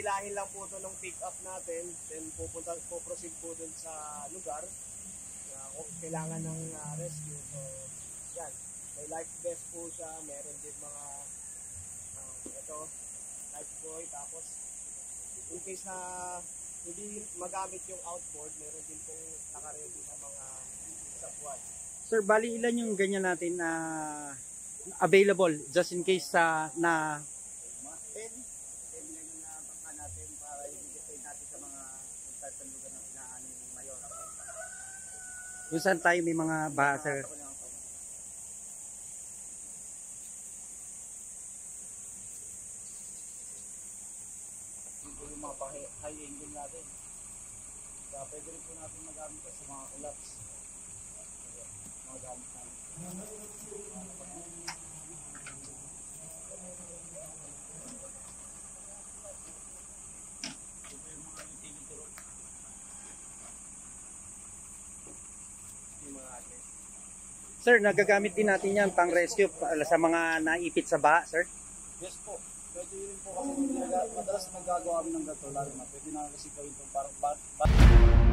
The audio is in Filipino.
pipilahin lang po ito ng pick up natin, then puproceed po dun sa lugar na kailangan ng rescue. So, yan. May life vest po siya, meron din mga ito, life buoy, tapos in case na hindi magamit yung outboard, meron din pong nakaready na mga sabuan. Sir, bali ilan yung ganyan natin na available just in case na 10 lang yung bangka natin para i-deploy natin sa mga certain lugar na pinaanin ng mayor. kung saan tayo may mga baha, sir. Yung mga high engine natin. Kaya pwede rin po natin magamit sa mga collapse. Mga gamit natin. Sir, nagagamit din natin yan pang rescue sa mga naipit sa baha, sir? Yes po. Pwede rin po kasi madalas nagagawa kami ng gato. Lalo na pwede na kasi gawin po parang